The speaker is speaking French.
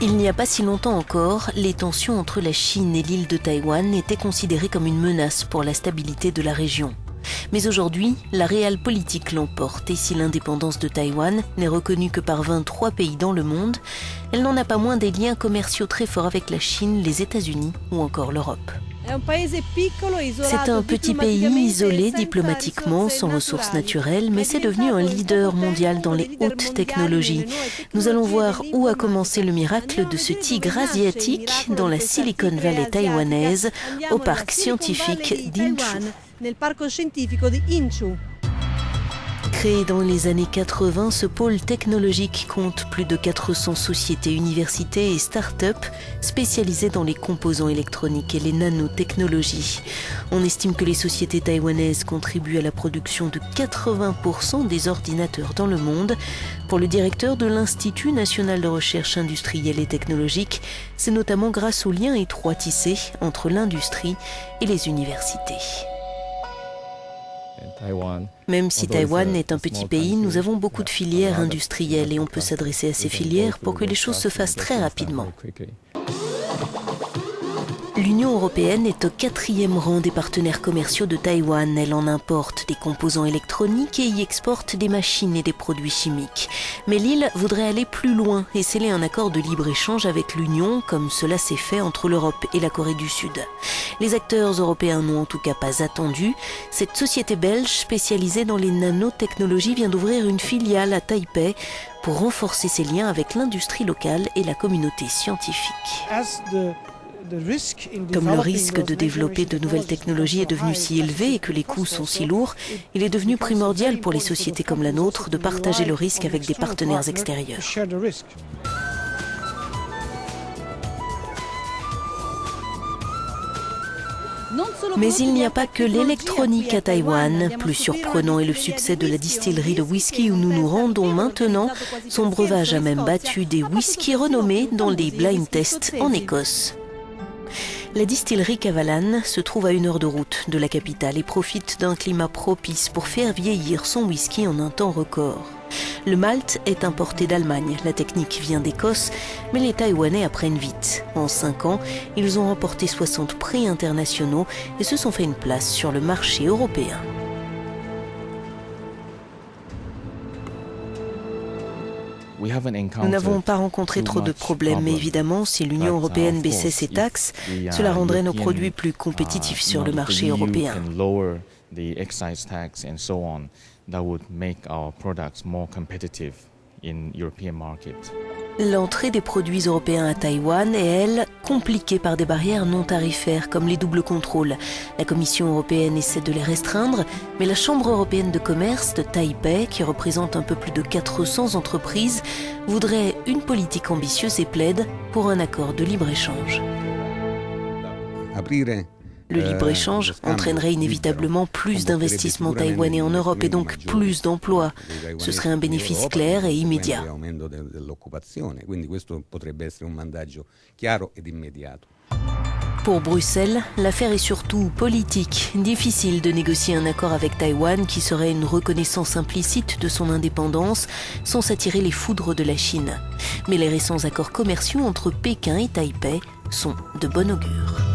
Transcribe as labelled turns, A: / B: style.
A: Il n'y a pas si longtemps encore, les tensions entre la Chine et l'île de Taïwan étaient considérées comme une menace pour la stabilité de la région. Mais aujourd'hui, la realpolitik l'emporte et si l'indépendance de Taïwan n'est reconnue que par 23 pays dans le monde, elle n'en a pas moins des liens commerciaux très forts avec la Chine, les États-Unis ou encore l'Europe. C'est un petit pays isolé diplomatiquement, sans ressources naturelles, mais c'est devenu un leader mondial dans les hautes technologies. Nous allons voir où a commencé le miracle de ce tigre asiatique dans la Silicon Valley taïwanaise, au parc scientifique d'Inchu. Créé dans les années 80, ce pôle technologique compte plus de 400 sociétés, universités et start-up spécialisées dans les composants électroniques et les nanotechnologies. On estime que les sociétés taïwanaises contribuent à la production de 80% des ordinateurs dans le monde. Pour le directeur de l'Institut national de recherche industrielle et technologique, c'est notamment grâce aux liens étroits tissés entre l'industrie et les universités. Même si Taïwan est un petit pays, nous avons beaucoup de filières industrielles et on peut s'adresser à ces filières pour que les choses se fassent très rapidement. L'Union européenne est au 4e rang des partenaires commerciaux de Taïwan. Elle en importe des composants électroniques et y exporte des machines et des produits chimiques. Mais l'île voudrait aller plus loin et sceller un accord de libre-échange avec l'Union, comme cela s'est fait entre l'Europe et la Corée du Sud. Les acteurs européens n'ont en tout cas pas attendu. Cette société belge spécialisée dans les nanotechnologies vient d'ouvrir une filiale à Taipei pour renforcer ses liens avec l'industrie locale et la communauté scientifique. Comme le risque de développer de nouvelles technologies est devenu si élevé et que les coûts sont si lourds, il est devenu primordial pour les sociétés comme la nôtre de partager le risque avec des partenaires extérieurs. Mais il n'y a pas que l'électronique à Taïwan. Plus surprenant est le succès de la distillerie de whisky où nous nous rendons maintenant. Son breuvage a même battu des whiskies renommés dans les blind tests en Écosse. La distillerie Kavalan se trouve à 1 heure de route de la capitale et profite d'un climat propice pour faire vieillir son whisky en un temps record. Le malt est importé d'Allemagne, la technique vient d'Écosse, mais les Taïwanais apprennent vite. En 5 ans, ils ont remporté 60 prix internationaux et se sont fait une place sur le marché européen. Nous n'avons pas rencontré trop de problèmes, mais évidemment, si l'Union européenne baissait ses taxes, cela rendrait nos produits plus compétitifs sur le marché européen. L'entrée des produits européens à Taïwan est, elle, compliquée par des barrières non tarifaires comme les doubles contrôles. La Commission européenne essaie de les restreindre, mais la Chambre européenne de commerce de Taipei, qui représente un peu plus de 400 entreprises, voudrait une politique ambitieuse et plaide pour un accord de libre-échange. Le libre-échange entraînerait inévitablement plus d'investissements taïwanais en Europe et donc plus d'emplois. Ce serait un bénéfice clair et immédiat. Pour Bruxelles, l'affaire est surtout politique. Difficile de négocier un accord avec Taïwan qui serait une reconnaissance implicite de son indépendance sans s'attirer les foudres de la Chine. Mais les récents accords commerciaux entre Pékin et Taipei sont de bon augure.